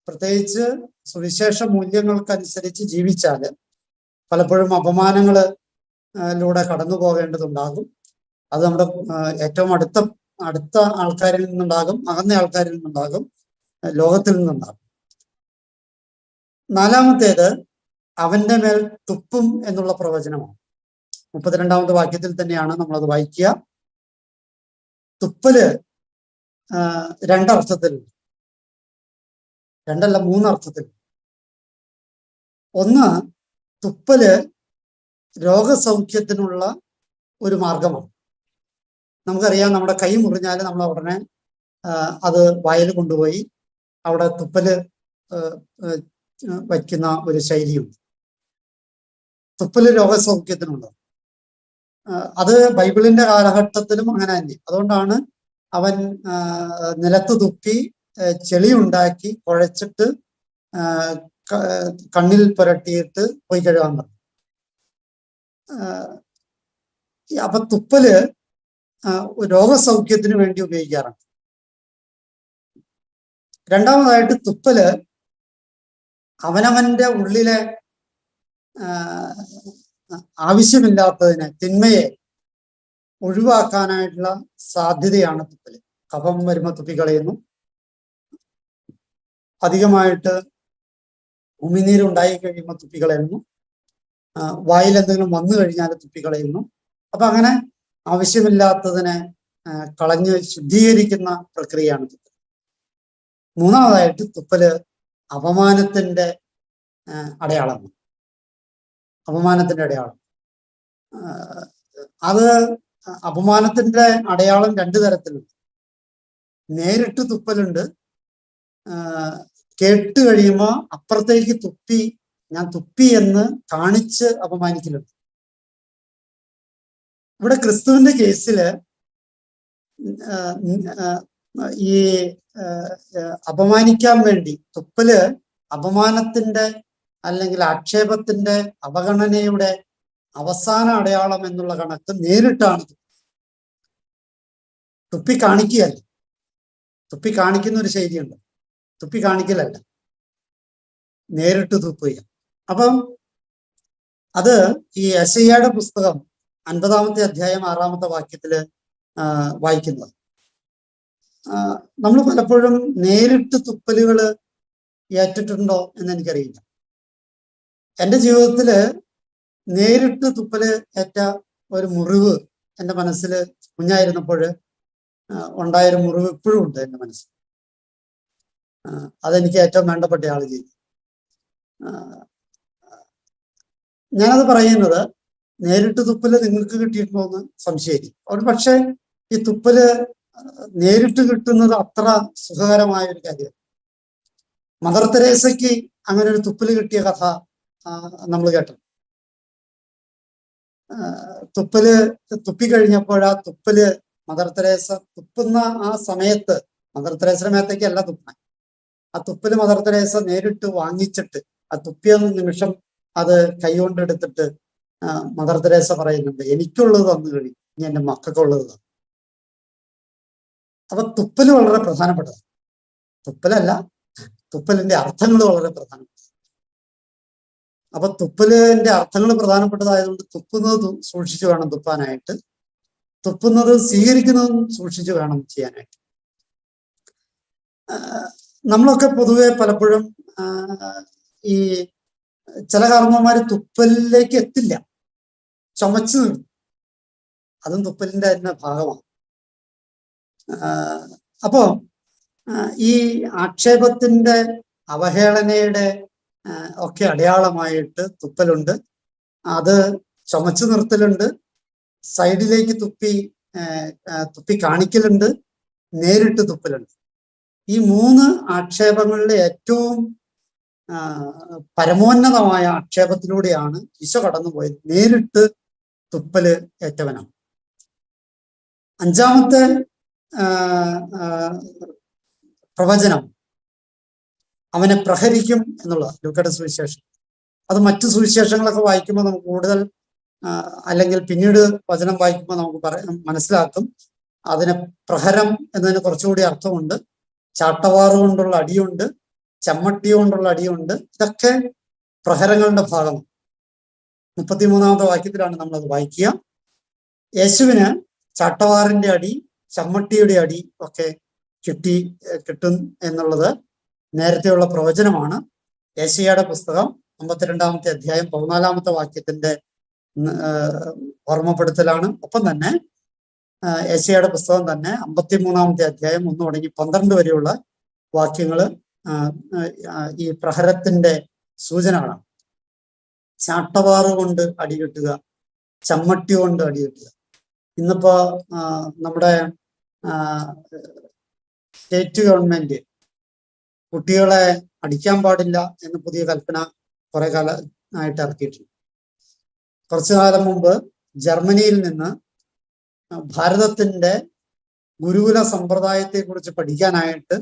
പ്രത്യേകിച്ച് സുവിശേഷ മൂല്യങ്ങൾക്കനുസരിച്ച് ജീവിച്ചാല് പലപ്പോഴും അപമാനങ്ങളിലൂടെ കടന്നു പോകേണ്ടതുണ്ടാകും. അത് നമ്മുടെ ഏറ്റവും അടുത്ത ആൾക്കാരിൽ നിന്നുണ്ടാകും, അകന്ന ആൾക്കാരിൽ നിന്നുണ്ടാകും, ലോകത്തിൽ നിന്നുണ്ടാകും. 4ാമത്തേത് അവന്റെ മേൽ തുപ്പും എന്നുള്ള പ്രവചനമാണ്. 32ാമത്തെ വാക്യത്തിൽ തന്നെയാണ് നമ്മളത് വായിക്കുക. തുപ്പല് 2 അർത്ഥത്തിൽ, 2 അല്ല 3 അർത്ഥത്തിൽ. ഒന്ന്, തുപ്പല് രോഗസൗഖ്യത്തിനുള്ള ഒരു മാർഗമാണ്. നമുക്കറിയാം, നമ്മുടെ കൈ മുറിഞ്ഞാൽ നമ്മൾ ഉടനെ അത് വായിൽ കൊണ്ടുപോയി അവിടെ തുപ്പല് വയ്ക്കുന്ന ഒരു ശൈലിയുണ്ട്. തുപ്പല് രോഗസൗഖ്യത്തിനുള്ളത്. അത് ബൈബിളിന്റെ കാലഘട്ടത്തിലും അങ്ങനെ തന്നെ. അതുകൊണ്ടാണ് അവൻ നിലത്ത് തുപ്പി ചെളി ഉണ്ടാക്കി കുഴച്ചിട്ട് കണ്ണിൽ പുരട്ടിയിട്ട് പോയി കഴുകാൻ പറഞ്ഞു. അപ്പൊ തുപ്പല് രോഗസൗഖ്യത്തിന് വേണ്ടി ഉപയോഗിക്കാറുണ്ട്. രണ്ടാമതായിട്ട് തുപ്പല് അവനവന്റെ ഉള്ളിലെ ആവശ്യമില്ലാത്തതിനെ, തിന്മയെ ഒഴിവാക്കാനായിട്ടുള്ള സാധ്യതയാണ് തുപ്പല്. കഫം വരുമ്പോൾ തുപ്പിക്കളയുന്നു, അധികമായിട്ട് ഉമിനീരുണ്ടായി കഴിയുമ്പോൾ തുപ്പിക്കളയുന്നു, വായിൽ എന്തെങ്കിലും വന്നു കഴിഞ്ഞാൽ തുപ്പിക്കളയുന്നു. അപ്പൊ അങ്ങനെ ആവശ്യമില്ലാത്തതിനെ കളഞ്ഞ് ശുദ്ധീകരിക്കുന്ന പ്രക്രിയയാണ് തുപ്പൽ. മൂന്നാമതായിട്ട് തുപ്പല് അപമാനത്തിന്റെ അടയാളമാണ്. അപമാനത്തിന്റെ അടയാളം അത് അപമാനത്തിന്റെ അടയാളം രണ്ടു തരത്തിലുണ്ട്. നേരിട്ട് തുപ്പലുണ്ട്, കേട്ട് കഴിയുമ്പോ അപ്പുറത്തേക്ക് തുപ്പി, ഞാൻ തുപ്പി എന്ന് കാണിച്ച് അപമാനിക്കലുണ്ട്. ഇവിടെ ക്രിസ്തുവിന്റെ കേസില് ഈ അപമാനിക്കാൻ വേണ്ടി തുപ്പല് അപമാനത്തിന്റെ അല്ലെങ്കിൽ ആക്ഷേപത്തിന്റെ, അവഗണനയുടെ അവസാന അടയാളം എന്നുള്ള കണക്ക് നേരിട്ടാണ് തുപ്പി കാണിക്കുകയല്ല. തുപ്പി കാണിക്കുന്ന ഒരു ശൈലിയുണ്ട്, തുപ്പി കാണിക്കലല്ല, നേരിട്ട് തുപ്പുക. അപ്പം അത് ഈ യെശയ്യായുടെ പുസ്തകം 50-ാമത്തെ അധ്യായം 6-ാമത്തെ വാക്യത്തില് വായിക്കുന്നത്. നമ്മൾ പലപ്പോഴും നേരിട്ട് തുപ്പലുകൾ ഏറ്റിട്ടുണ്ടോ എന്ന് എനിക്കറിയില്ല. എൻ്റെ ജീവിതത്തില് നേരിട്ട് തുപ്പല് ഏറ്റ ഒരു മുറിവ് എൻ്റെ മനസ്സിൽ കുഞ്ഞായിരുന്നപ്പോൾ ഉണ്ടായൊരു മുറിവ് ഇപ്പോഴും ഉണ്ട് എൻ്റെ മനസ്സിൽ. അതെനിക്ക് ഏറ്റവും വേണ്ടപ്പെട്ട ആൾ ചെയ്തു. ഞാനത് പറയുന്നത്, നേരിട്ട് തുപ്പല് നിങ്ങൾക്ക് കിട്ടിയിട്ടുണ്ടോ എന്ന് സംശയിക്കും. ഒരു പക്ഷേ ഈ തുപ്പല് നേരിട്ട് കിട്ടുന്നത് അത്ര സുഖകരമായ ഒരു കാര്യമാണ്. മദർ തെരേസയ്ക്ക് അങ്ങനെ ഒരു തുപ്പല് കിട്ടിയ കഥ നമ്മൾ കേട്ടു. തുപ്പല് തുപ്പിക്കഴിഞ്ഞപ്പോൾ ആ തുപ്പല് മദർ തെരേസ തുപ്പുന്ന ആ സമയത്ത്, മദർ തെരേസയുടെ മേത്തേക്കല്ല തുപ്പാൻ, ആ തുപ്പല് മദർ തെരേസ നേരിട്ട് വാങ്ങിച്ചിട്ട് ആ തുപ്പിയ നിമിഷം അത് കൈകൊണ്ടെടുത്തിട്ട് മദർ തെരേസ പറയുന്നുണ്ട്, എനിക്കുള്ളത് തന്നു കഴിയും, ഇനി എൻ്റെ മക്കൾക്കുള്ളത് തന്നു. അപ്പൊ തുപ്പല് വളരെ പ്രധാനപ്പെട്ടതാണ്. തുപ്പലല്ല, തുപ്പലിന്റെ അർത്ഥങ്ങൾ വളരെ പ്രധാനപ്പെട്ട. അപ്പൊ തുപ്പലിന്റെ അർത്ഥങ്ങൾ പ്രധാനപ്പെട്ടതായതുകൊണ്ട് തുപ്പുന്നത് സൂക്ഷിച്ചു വേണം തുപ്പാനായിട്ട്, തുപ്പുന്നത് സ്വീകരിക്കുന്നതും സൂക്ഷിച്ചു വേണം ചെയ്യാനായിട്ട്. നമ്മളൊക്കെ പൊതുവെ പലപ്പോഴും ഈ ചില കാരണവന്മാര് തുപ്പലിലേക്ക് എത്തില്ല, ചുമച്ചു നിൽക്കും. അതും തുപ്പലിന്റെ തന്നെ ഭാഗമാണ്. അപ്പോ ഈ ആക്ഷേപത്തിന്റെ, അവഹേളനയുടെ ഒക്കെ അടയാളമായിട്ട് തുപ്പലുണ്ട്. അത് ചുമച്ചു നിർത്തലുണ്ട്, സൈഡിലേക്ക് തുപ്പി കാണിക്കലുണ്ട്, നേരിട്ട് തുപ്പലുണ്ട്. ഈ മൂന്ന് ആക്ഷേപങ്ങളിലെ ഏറ്റവും പരമോന്നതമായ ആക്ഷേപത്തിലൂടെയാണ് ഈശോ കടന്നുപോയത്. നേരിട്ട് തുപ്പല് ഏറ്റവനാണ്. 5-ാമത്തെ പ്രവചനം അവനെ പ്രഹരിക്കും എന്നുള്ളത് ലൂക്കയുടെ സുവിശേഷം. അത് മറ്റു സുവിശേഷങ്ങളൊക്കെ വായിക്കുമ്പോൾ നമുക്ക് കൂടുതൽ, അല്ലെങ്കിൽ പിന്നീട് വചനം വായിക്കുമ്പോൾ നമുക്ക് മനസ്സിലാക്കും അതിന് പ്രഹരം എന്നതിന് കുറച്ചുകൂടി അർത്ഥമുണ്ട്. ചാട്ടവാറ് കൊണ്ടുള്ള അടിയുണ്ട്, ചമ്മട്ടി കൊണ്ടുള്ള അടിയുണ്ട്. ഇതൊക്കെ പ്രഹരങ്ങളുടെ ഭാഗമാണ്. 33-ാമത്തെ വാക്യത്തിലാണ് നമ്മളത് വായിക്കുക. യേശുവിന് ചാട്ടവാറിന്റെ അടി, ചമ്മട്ടിയുടെ അടി ഒക്കെ കിട്ടും എന്നുള്ളത് നേരത്തെയുള്ള പ്രവചനമാണ്. യെശയ്യായുടെ പുസ്തകം 52-ാമത്തെ അധ്യായം 14-ാമത്തെ വാക്യത്തിന്റെ ഓർമ്മപ്പെടുത്തലാണ്. ഒപ്പം തന്നെ യെശയ്യായുടെ പുസ്തകം തന്നെ 53-ാമത്തെ അധ്യായം 1 തുടങ്ങി 12 വരെയുള്ള വാക്യങ്ങള് ഈ പ്രഹരത്തിന്റെ സൂചനകളാണ്. ചാട്ടവാറ് കൊണ്ട് അടി കിട്ടുക, ചമ്മട്ടി കൊണ്ട് അടി കിട്ടുക. ഇന്നിപ്പോ നമ്മുടെ സ്റ്റേറ്റ് ഗവൺമെന്റ് കുട്ടികളെ അടിക്കാൻ പാടില്ല എന്ന് പുതിയ കൽപ്പന കുറെ കാലമായിട്ട് ഇറക്കിയിട്ടുണ്ട്. കുറച്ചു കാലം മുമ്പ് ജർമ്മനിയിൽ നിന്ന് ഭാരതത്തിന്റെ ഗുരുകുല സമ്പ്രദായത്തെ കുറിച്ച് പഠിക്കാനായിട്ട്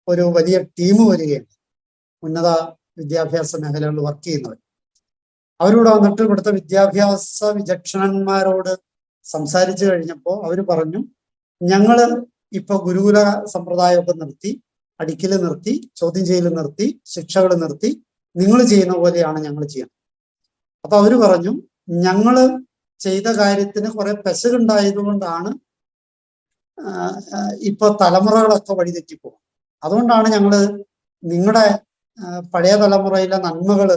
ഒരു വലിയ ടീം വരികയുണ്ട്, ഉന്നത വിദ്യാഭ്യാസ മേഖലകളിൽ വർക്ക് ചെയ്യുന്നവർ. അവരോട് വന്നിട്ട് ഇവിടുത്തെ വിദ്യാഭ്യാസ വിചക്ഷണന്മാരോട് സംസാരിച്ചു കഴിഞ്ഞപ്പോൾ അവർ പറഞ്ഞു, ഞങ്ങള് ഇപ്പൊ ഗുരുകുല സമ്പ്രദായമൊക്കെ നിർത്തി, അടിക്കൽ നിർത്തി, ചോദ്യം ചെയ്യൽ നിർത്തി, ശിക്ഷകൾ നിർത്തി, നിങ്ങൾ ചെയ്യുന്ന പോലെയാണ് ഞങ്ങൾ ചെയ്യുന്നത്. അപ്പൊ അവര് പറഞ്ഞു, ഞങ്ങള് ചെയ്ത കാര്യത്തിന് കുറെ പെശകുണ്ടായതുകൊണ്ടാണ് ഇപ്പൊ തലമുറകളൊക്കെ വഴിതെറ്റിപ്പോകും. അതുകൊണ്ടാണ് ഞങ്ങള് നിങ്ങളുടെ പഴയ തലമുറയിലെ നന്മകൾ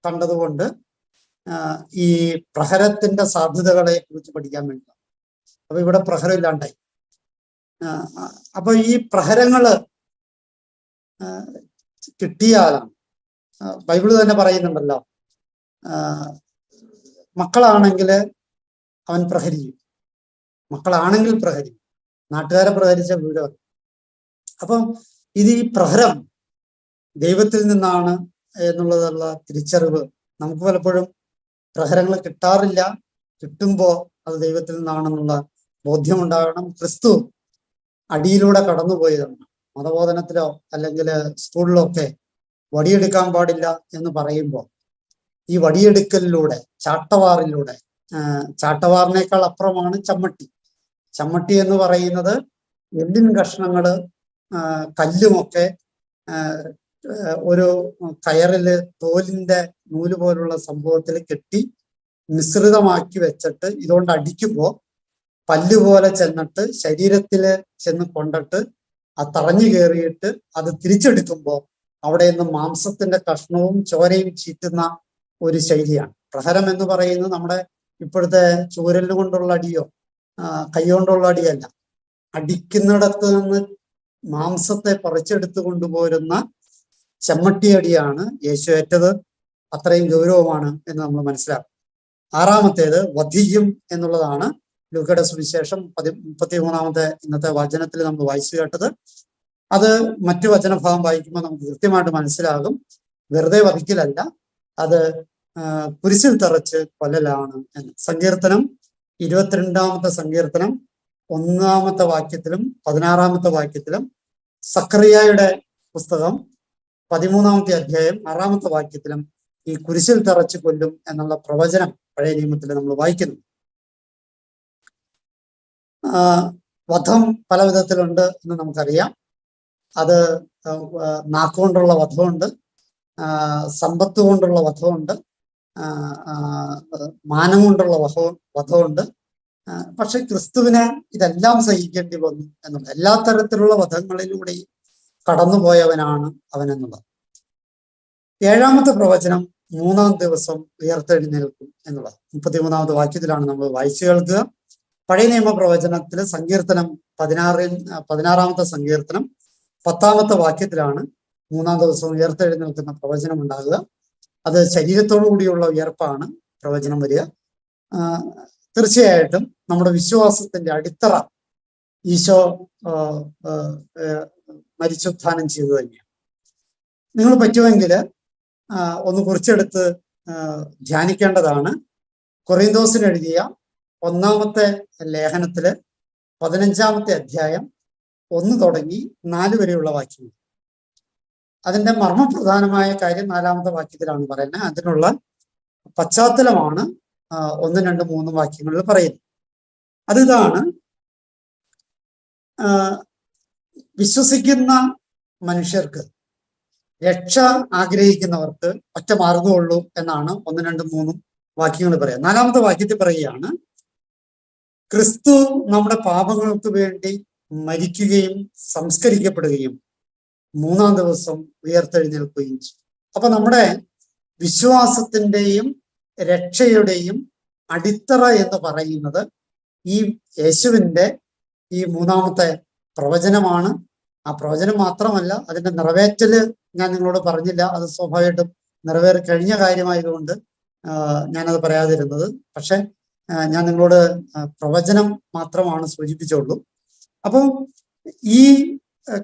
കണ്ടതുകൊണ്ട് ഈ പ്രഹരത്തിന്റെ സാധ്യതകളെ കുറിച്ച് പഠിക്കാൻ വേണ്ടി. അപ്പൊ ഇവിടെ പ്രഹരം ഇല്ലാണ്ടായി. അപ്പൊ ഈ പ്രഹരങ്ങള് കിട്ടിയാലാണ്, ബൈബിള് തന്നെ പറയുന്നുണ്ടല്ലോ, മക്കളാണെങ്കിൽ അവൻ പ്രഹരിക്കും, മക്കളാണെങ്കിൽ പ്രഹരിക്കും, നാട്ടുകാരെ പ്രഹരിച്ച വീട്. അപ്പം ഇത് ഈ പ്രഹരം ദൈവത്തിൽ നിന്നാണ് എന്നുള്ളതുള്ള തിരിച്ചറിവ് നമുക്ക് പലപ്പോഴും പ്രഹരങ്ങൾ കിട്ടാറില്ല. കിട്ടുമ്പോ അത് ദൈവത്തിൽ നിന്നാണെന്നുള്ള ബോധ്യമുണ്ടാകണം. ക്രിസ്തു അടിയിലൂടെ കടന്നുപോയതാണ്. മതബോധനത്തിലോ അല്ലെങ്കിൽ സ്കൂളിലോ ഒക്കെ വടിയെടുക്കാൻ പാടില്ല എന്ന് പറയുമ്പോൾ ഈ വടിയെടുക്കലിലൂടെ, ചാട്ടവാറിലൂടെ, ചാട്ടവാറിനേക്കാൾ അപ്പുറമാണ് ചമ്മട്ടി. ചമ്മട്ടി എന്ന് പറയുന്നത് എല്ലിൻ കഷ്ണങ്ങള് കല്ലുമൊക്കെ ഒരു കയറില് തോലിന്റെ നൂല് പോലുള്ള സംഭവത്തിൽ കെട്ടി മിശ്രിതമാക്കി വെച്ചിട്ട് ഇതുകൊണ്ട് അടിക്കുമ്പോൾ പല്ലുപോലെ ചെന്നിട്ട് ശരീരത്തില് ചെന്ന് കൊണ്ടിട്ട് അത് തറഞ്ഞു കയറിയിട്ട് അത് തിരിച്ചെടുക്കുമ്പോൾ അവിടെ നിന്ന് മാംസത്തിന്റെ കഷ്ണവും ചോരയും ചീറ്റുന്ന ഒരു ശൈലിയാണ്. പ്രഹരം എന്ന് പറയുന്നത് നമ്മുടെ ഇപ്പോഴത്തെ ചൂരല് കൊണ്ടുള്ള അടിയോ കൈ കൊണ്ടുള്ള അടിയല്ല. അടിക്കുന്നിടത്ത് നിന്ന് മാംസത്തെ പറിച്ചെടുത്ത് കൊണ്ടുപോരുന്ന ചെമ്മട്ടിയടിയാണ് യേശു ഏറ്റത്. അത്രയും ഗൗരവമാണ് എന്ന് നമ്മൾ മനസ്സിലാക്കും. ആറാമത്തേത് വധിയും എന്നുള്ളതാണ്. ലൂക്കയുടെ സുവിശേഷം 33 ഇന്നത്തെ വചനത്തിൽ നമ്മൾ വായിച്ചു കേട്ടത്. അത് മറ്റു വചനഭാഗം വായിക്കുമ്പോൾ നമുക്ക് കൃത്യമായിട്ട് മനസ്സിലാകും. വെറുതെ വധിക്കലല്ല, അത് കുരിശിൽ തറച്ച് കൊല്ലലാണ് എന്ന്. സങ്കീർത്തനം 22 സങ്കീർത്തനം 1 വാക്യത്തിലും 16 വാക്യത്തിലും, സക്കറിയായുടെ പുസ്തകം 13 അധ്യായം 6 വാക്യത്തിലും ഈ കുരിശിൽ തറച്ച് കൊല്ലും എന്നുള്ള പ്രവചനം പഴയ നിയമത്തിൽ നമ്മൾ വായിക്കുന്നു. വധം പല വിധത്തിലുണ്ട് എന്ന് നമുക്കറിയാം. അത് നാക്കുകൊണ്ടുള്ള വധമുണ്ട്, സമ്പത്ത് കൊണ്ടുള്ള വധമുണ്ട്, മാനം കൊണ്ടുള്ള വധമുണ്ട്. പക്ഷെ ക്രിസ്തുവിന് ഇതെല്ലാം സഹിക്കേണ്ടി വന്നു എന്നുള്ളത്. എല്ലാ തരത്തിലുള്ള വധങ്ങളിലൂടെയും കടന്നുപോയവനാണ് അവൻ എന്നുള്ളത്. 7 പ്രവചനം 3-ാം ദിവസം ഉയർത്തെഴുന്നേൽക്കും എന്നുള്ളത് 33 വാക്യത്തിലാണ് നമ്മൾ വായിച്ചു കേൾക്കുക. പഴയ നിയമ പ്രവചനത്തിൽ സങ്കീർത്തനം 16 സങ്കീർത്തനം 10 വാക്യത്തിലാണ് 3-ാം ദിവസം ഉയർത്തെഴുന്നേൽക്കുന്ന പ്രവചനം ഉണ്ടാകുക. അത് ശരീരത്തോടു കൂടിയുള്ള ഉയർപ്പാണ് പ്രവചനം വരിക. തീർച്ചയായിട്ടും നമ്മുടെ വിശ്വാസത്തിന്റെ അടിത്തറ ഈശോ മരിച്ചുത്ഥാനം ചെയ്തു തന്നെയാണ്. നിങ്ങൾ പറ്റുമെങ്കിൽ ഒന്ന് കുറിച്ചെടുത്ത് ധ്യാനിക്കേണ്ടതാണ്. കൊറിന്തോസിന് എഴുതിയ 1-ാമത്തെ ലേഖനത്തില് 15-ാമത്തെ അധ്യായം 1 തുടങ്ങി 4 വരെയുള്ള വാക്യങ്ങൾ. അതിന്റെ മർമ്മപ്രധാനമായ കാര്യം 4-ാമത്തെ വാക്യത്തിലാണ് പറയുന്നത്. അതിനുള്ള പശ്ചാത്തലമാണ് 1, 2, 3 വാക്യങ്ങളിൽ പറയുന്നത്. അതിതാണ്, വിശ്വസിക്കുന്ന മനുഷ്യർക്ക്, രക്ഷ ആഗ്രഹിക്കുന്നവർക്ക് ഒറ്റ മാർഗമുള്ളൂ എന്നാണ് 1, 2, 3 വാക്യങ്ങൾ പറയാം. 4-ാമത്തെ വാക്യത്തിൽ പറയുകയാണ്, ക്രിസ്തു നമ്മുടെ പാപങ്ങൾക്ക് വേണ്ടി മരിക്കുകയും സംസ്കരിക്കപ്പെടുകയും 3-ാം ദിവസം ഉയർത്തെഴുന്നേൽക്കുകയും ചെയ്യും. അപ്പൊ നമ്മുടെ വിശ്വാസത്തിന്റെയും രക്ഷയുടെയും അടിത്തറ എന്ന് പറയുന്നത് ഈ യേശുവിന്റെ ഈ 3-ാമത്തെ പ്രവചനമാണ്. ആ പ്രവചനം മാത്രമല്ല, അതിന്റെ നിറവേറ്റല് ഞാൻ നിങ്ങളോട് പറഞ്ഞില്ല. അത് സ്വാഭാവികമായിട്ടും നിറവേറി കഴിഞ്ഞ കാര്യമായതുകൊണ്ട് ഞാനത് പറയാതിരുന്നത്. പക്ഷെ ഞാൻ നിങ്ങളോട് പ്രവചനം മാത്രമാണ് സൂചിപ്പിച്ചുള്ളൂ. അപ്പം ഈ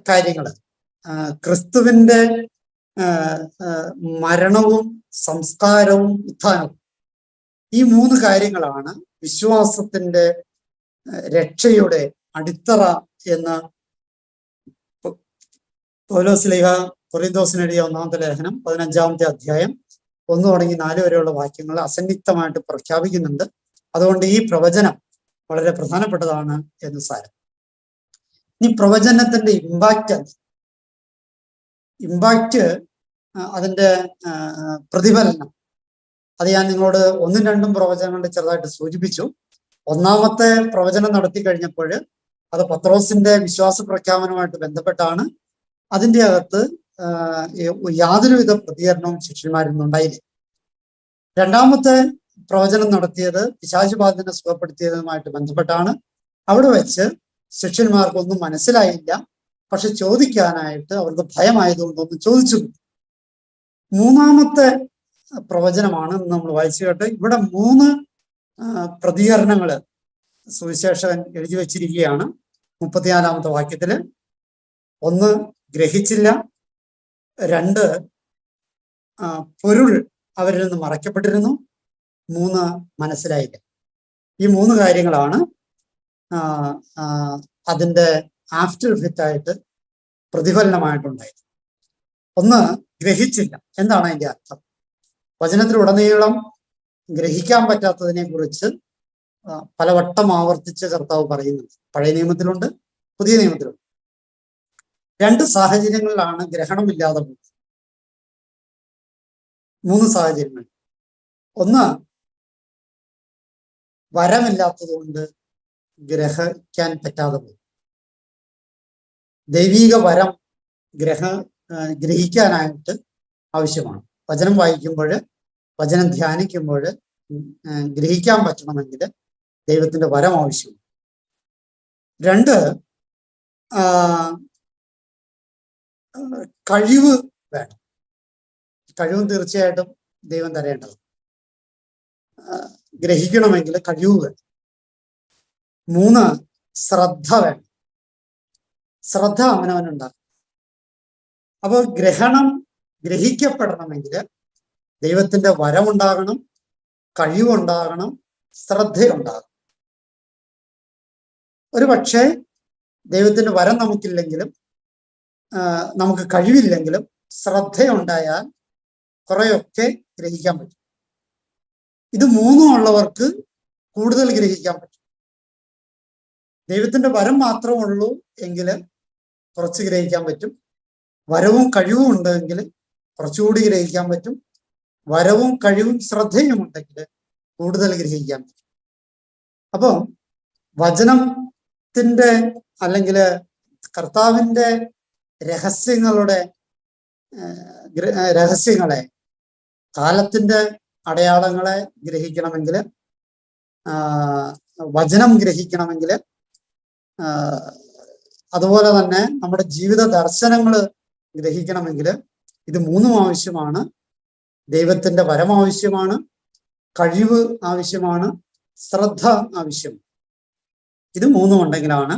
കാര്യങ്ങള്, ക്രിസ്തുവിന്റെ മരണവും സംസ്കാരവും ഉത്ഥാനവും, ഈ 3 കാര്യങ്ങളാണ് വിശ്വാസത്തിന്റെ രക്ഷയുടെ അടിത്തറ എന്ന് പൗലോസ് ശ്ലീഹ കൊറിന്തോസിന് എഴുതിയ 1-ാമത്തെ ലേഖനം 15-ാമത്തെ അധ്യായം 1 തുടങ്ങി 4 വരെയുള്ള വാക്യങ്ങൾ അസന്നിഗ്ധമായിട്ട് പ്രഖ്യാപിക്കുന്നുണ്ട്. അതുകൊണ്ട് ഈ പ്രവചനം വളരെ പ്രധാനപ്പെട്ടതാണ് എന്ന് സാരം. ഈ പ്രവചനത്തിന്റെ ഇമ്പാക്റ്റ് അതിന്റെ പ്രതിഫലനം അത് ഞാൻ നിങ്ങളോട് 1-2 പ്രവചനങ്ങൾ ചെറുതായിട്ട് സൂചിപ്പിച്ചു. 1-ാമത്തെ പ്രവചനം നടത്തി കഴിഞ്ഞപ്പോൾ അത് പത്രോസിന്റെ വിശ്വാസ പ്രഖ്യാപനവുമായിട്ട് ബന്ധപ്പെട്ടാണ്. അതിൻ്റെ അകത്ത് യാതൊരുവിധ പ്രതികരണവും ശിഷ്യന്മാരിൽ നിന്നുണ്ടായില്ല. 2-ാമത്തെ പ്രവചനം നടത്തിയത് പിശാചുബാധനെ സുഖപ്പെടുത്തിയതുമായിട്ട് ബന്ധപ്പെട്ടാണ്. അവിടെ വെച്ച് ശിഷ്യന്മാർക്കൊന്നും മനസ്സിലായില്ല. പക്ഷെ ചോദിക്കാനായിട്ട് അവർക്ക് ഭയമായതുകൊണ്ടൊന്നും ചോദിച്ചു. 3-ാമത്തെ പ്രവചനമാണ് നമ്മൾ വായിച്ചു കേട്ട്. ഇവിടെ 3 പ്രതികരണങ്ങൾ സുവിശേഷകൻ എഴുതി വച്ചിരിക്കുകയാണ് 34-ാമത്തെ വാക്യത്തില്. 1, ഗ്രഹിച്ചില്ല. 2, പൊരുൾ അവരിൽ നിന്ന് മറയ്ക്കപ്പെട്ടിരുന്നു. 3, മനസ്സിലായില്ല. ഈ 3 കാര്യങ്ങളാണ് അതിന്റെ ആഫ്റ്റർ ഇഫക്റ്റായിട്ട് പ്രതിഫലനമായിട്ടുണ്ടായത്. 1, ഗ്രഹിച്ചില്ല. എന്താണ് അതിന്റെ അർത്ഥം? വചനത്തിലുടനീളം ഗ്രഹിക്കാൻ പറ്റാത്തതിനെ കുറിച്ച് പലവട്ടം ആവർത്തിച്ച് കർത്താവ് പറയുന്നുണ്ട്. പഴയ നിയമത്തിലുണ്ട്, പുതിയ നിയമത്തിലുണ്ട്. 2 സാഹചര്യങ്ങളിലാണ് ഗ്രഹണമില്ലാതെ പോകുന്നത്. 3 സാഹചര്യങ്ങൾ. 1, വരമില്ലാത്തത് കൊണ്ട് ഗ്രഹിക്കാൻ പറ്റാതെ പോകും. ദൈവിക വരം ഗ്രഹിക്കാനായിട്ട് ആവശ്യമാണ്. വചനം വായിക്കുമ്പോൾ, വചനം ധ്യാനിക്കുമ്പോൾ ഗ്രഹിക്കാൻ പറ്റണമെങ്കിൽ ദൈവത്തിന്റെ വരം ആവശ്യമാണ്. 2, കഴിവ് വേണം. കഴിവും തീർച്ചയായിട്ടും ദൈവം തരേണ്ടത്. ഗ്രഹിക്കണമെങ്കിൽ കഴിവ് വേണം. 3, ശ്രദ്ധ വേണം. ശ്രദ്ധ അവനവനുണ്ടാകും. അപ്പോൾ ഗ്രഹിക്കപ്പെടണമെങ്കിൽ ദൈവത്തിന്റെ വരമുണ്ടാകണം, കഴിവുണ്ടാകണം, ശ്രദ്ധയുണ്ടാകണം. ഒരു പക്ഷേ ദൈവത്തിന്റെ വരം നമുക്കില്ലെങ്കിലും നമുക്ക് കഴിവില്ലെങ്കിലും ശ്രദ്ധയുണ്ടായാൽ കുറെയൊക്കെ ഗ്രഹിക്കാൻ പറ്റും. ഇത് 3 ഉള്ളവർക്ക് കൂടുതൽ ഗ്രഹിക്കാൻ പറ്റും. ദൈവത്തിന്റെ വരം മാത്രമേ ഉള്ളൂ എങ്കിൽ കുറച്ച് ഗ്രഹിക്കാൻ പറ്റും. വരവും കഴിവും ഉണ്ടെങ്കിൽ കുറച്ചുകൂടി ഗ്രഹിക്കാൻ പറ്റും. വരവും കഴിവും ശ്രദ്ധയും ഉണ്ടെങ്കിൽ കൂടുതൽ ഗ്രഹിക്കാൻ പറ്റും. അപ്പം വചനത്തിന്റെ അല്ലെങ്കിൽ കർത്താവിന്റെ രഹസ്യങ്ങളെ, കാലത്തിന്റെ അടയാളങ്ങളെ ഗ്രഹിക്കണമെങ്കിൽ, വചനം ഗ്രഹിക്കണമെങ്കിൽ, അതുപോലെ തന്നെ നമ്മുടെ ജീവിത ദർശനങ്ങൾ ഗ്രഹിക്കണമെങ്കിൽ ഇത് 3 ആവശ്യമാണ്. ദൈവത്തിന്റെ വരം ആവശ്യമാണ്, കഴിവ് ആവശ്യമാണ്, ശ്രദ്ധ ആവശ്യമാണ്. ഇത് 3 ഉണ്ടെങ്കിലാണ്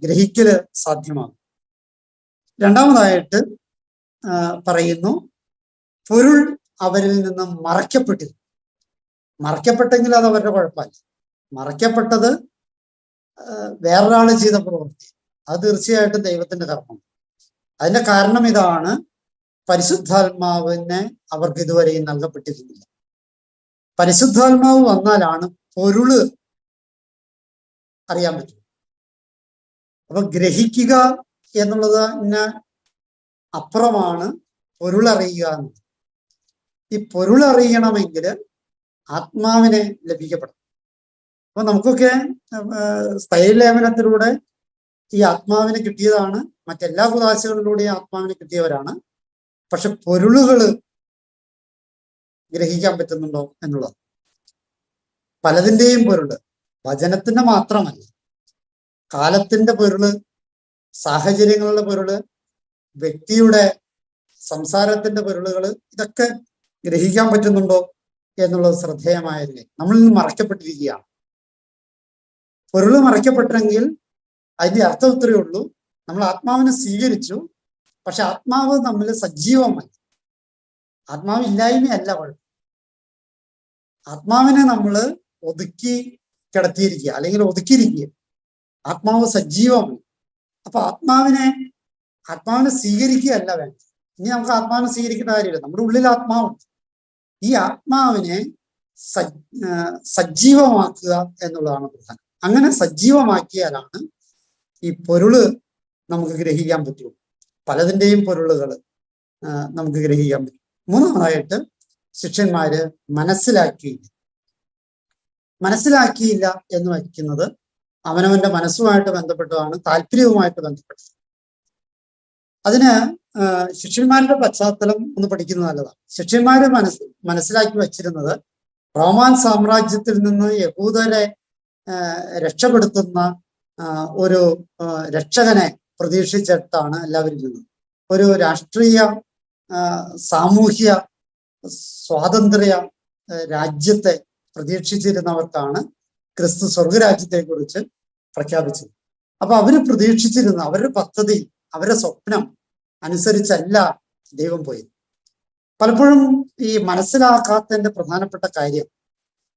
ഗ്രഹിക്കല് സാധ്യമാകും. 2-മതായിട്ട് പറയുന്നു, പൊരുൾ അവരിൽ നിന്ന് മറയ്ക്കപ്പെട്ടിരുന്നു. മറയ്ക്കപ്പെട്ടെങ്കിൽ അത് അവരുടെ കുഴപ്പമില്ല. മറയ്ക്കപ്പെട്ടത് വേറൊരാള് ചെയ്ത പ്രവൃത്തി, അത് തീർച്ചയായിട്ടും ദൈവത്തിന്റെ കർമ്മം. അതിന്റെ കാരണം ഇതാണ്, പരിശുദ്ധാത്മാവിനെ അവർക്ക് ഇതുവരെയും നൽകപ്പെട്ടിരുന്നില്ല. പരിശുദ്ധാത്മാവ് വന്നാലാണ് പൊരുള് അറിയാൻ പറ്റും. അപ്പൊ ഗ്രഹിക്കുക എന്നുള്ളതിന് അപ്പുറമാണ് പൊരുളറിയുക എന്നത്. ഈ പൊരുളറിയണമെങ്കിൽ ആത്മാവിനെ ലഭിക്കപ്പെടണം. അപ്പൊ നമുക്കൊക്കെ സ്ഥൈര്യലേപനത്തിലൂടെ ഈ ആത്മാവിനെ കിട്ടിയതാണ്. മറ്റെല്ലാ കുദാശകളിലൂടെയും ആത്മാവിനെ കിട്ടിയവരാണ്. പക്ഷെ പൊരുളുകള് ഗ്രഹിക്കാൻ പറ്റുന്നുണ്ടോ എന്നുള്ളത്. പലതിൻ്റെയും പൊരുള്, വചനത്തിന്റെ മാത്രമല്ല, കാലത്തിന്റെ പൊരുള്, സാഹചര്യങ്ങളുടെ പൊരുള്, വ്യക്തിയുടെ സംസാരത്തിന്റെ പൊരുളുകൾ, ഇതൊക്കെ ഗ്രഹിക്കാൻ പറ്റുന്നുണ്ടോ എന്നുള്ളത് ശ്രദ്ധേയമായതിനെ നമ്മളിൽ നിന്ന് മറയ്ക്കപ്പെട്ടിരിക്കുകയാണ്. പൊരുള് മറയ്ക്കപ്പെട്ടെങ്കിൽ അതിന്റെ അർത്ഥം ഇത്രയേ ഉള്ളൂ, നമ്മൾ ആത്മാവിനെ സ്വീകരിച്ചു, പക്ഷെ ആത്മാവ് നമ്മൾ സജീവമായി. ആത്മാവില്ലായ്മയല്ല കുഴപ്പം. ആത്മാവിനെ നമ്മൾ ഒതുക്കി കിടത്തിയിരിക്കുക, അല്ലെങ്കിൽ ഒതുക്കിയിരിക്കുക. ആത്മാവ് സജീവമാണ്. അപ്പൊ ആത്മാവിനെ ആത്മാവിനെ സ്വീകരിക്കുകയല്ല വേണ്ടത്. ഇനി നമുക്ക് ആത്മാവിനെ സ്വീകരിക്കേണ്ട കാര്യമില്ല, നമ്മുടെ ഉള്ളിൽ ആത്മാവുണ്ട്. ഈ ആത്മാവിനെ സജീവമാക്കുക എന്നുള്ളതാണ് പ്രധാനം. അങ്ങനെ സജീവമാക്കിയാലാണ് ഈ പൊരുള് നമുക്ക് ഗ്രഹിക്കാൻ പറ്റുള്ളൂ. പലതിൻ്റെയും പൊരുളുകൾ നമുക്ക് ഗ്രഹിക്കാൻ പറ്റും. മൂന്നാമതായിട്ട് ശിഷ്യന്മാര് മനസ്സിലാക്കിയില്ല എന്ന് വയ്ക്കുന്നത് അവനവന്റെ മനസ്സുമായിട്ട് ബന്ധപ്പെട്ടതാണ്, താല്പര്യവുമായിട്ട് ബന്ധപ്പെട്ടത്. അതിന് ശിഷ്യന്മാരുടെ പശ്ചാത്തലം ഒന്ന് പഠിക്കുന്നത് നല്ലതാണ്. ശിഷ്യന്മാര് മനസ്സിലാക്കി വച്ചിരുന്നത് റോമാൻ സാമ്രാജ്യത്തിൽ നിന്ന് യഹൂദരെ രക്ഷപ്പെടുത്തുന്ന ഒരു രക്ഷകനെ പ്രതീക്ഷിച്ചിട്ടാണ് എല്ലാവരും ഇരുന്നത്. ഒരു രാഷ്ട്രീയ സാമൂഹ്യ സ്വാതന്ത്ര്യ രാജ്യത്തെ പ്രതീക്ഷിച്ചിരുന്നവർക്കാണ് ക്രിസ്തു സ്വർഗരാജ്യത്തെക്കുറിച്ച് പ്രഖ്യാപിച്ചത്. അപ്പൊ അവര് പ്രതീക്ഷിച്ചിരുന്ന അവരുടെ പദ്ധതി, അവരുടെ സ്വപ്നം അനുസരിച്ചല്ല ദൈവം പോയത്. പലപ്പോഴും ഈ മനസ്സിലാക്കാത്തതിന്റെ പ്രധാനപ്പെട്ട കാര്യം,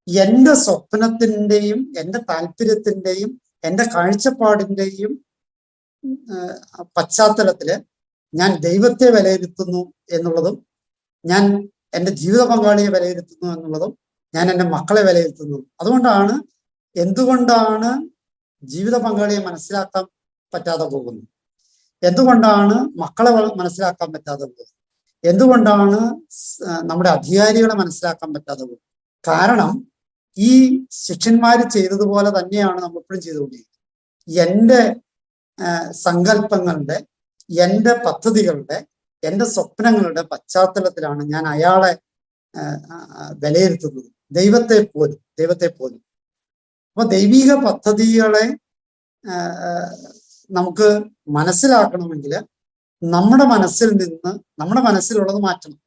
എൻ്റെ സ്വപ്നത്തിൻ്റെയും എൻ്റെ താല്പര്യത്തിൻ്റെയും എൻ്റെ കാഴ്ചപ്പാടിൻ്റെയും പശ്ചാത്തലത്തില് ഞാൻ ദൈവത്തെ വിലയിരുത്തുന്നു എന്നുള്ളതും, ഞാൻ എൻ്റെ ജീവിത പങ്കാളിയെ വിലയിരുത്തുന്നു എന്നുള്ളതും, ഞാൻ എൻ്റെ മക്കളെ വിലയിരുത്തുന്നു. അതുകൊണ്ടാണ് എന്തുകൊണ്ടാണ് ജീവിത പങ്കാളിയെ മനസ്സിലാക്കാൻ പറ്റാതെ പോകുന്നത്, എന്തുകൊണ്ടാണ് മക്കളെ മനസ്സിലാക്കാൻ പറ്റാതെ പോകുന്നത്, എന്തുകൊണ്ടാണ് നമ്മുടെ അധികാരികളെ മനസ്സിലാക്കാൻ പറ്റാതെ പോകുന്നത്? കാരണം ഈ ശിഷ്യന്മാര് ചെയ്തതുപോലെ തന്നെയാണ് നമ്മൾ എപ്പോഴും ചെയ്തുകൊണ്ടിരിക്കുന്നത്. എൻ്റെ സങ്കല്പങ്ങളുടെ, എൻ്റെ പദ്ധതികളുടെ, എൻ്റെ സ്വപ്നങ്ങളുടെ പശ്ചാത്തലത്തിലാണ് ഞാൻ അയാളെ വിലയിരുത്തുന്നത്, ദൈവത്തെ പോലും. അപ്പൊ ദൈവിക പദ്ധതികളെ നമുക്ക് മനസ്സിലാക്കണമെങ്കിൽ നമ്മുടെ മനസ്സിൽ നിന്ന് നമ്മുടെ മനസ്സിലുള്ളത് മാറ്റണം.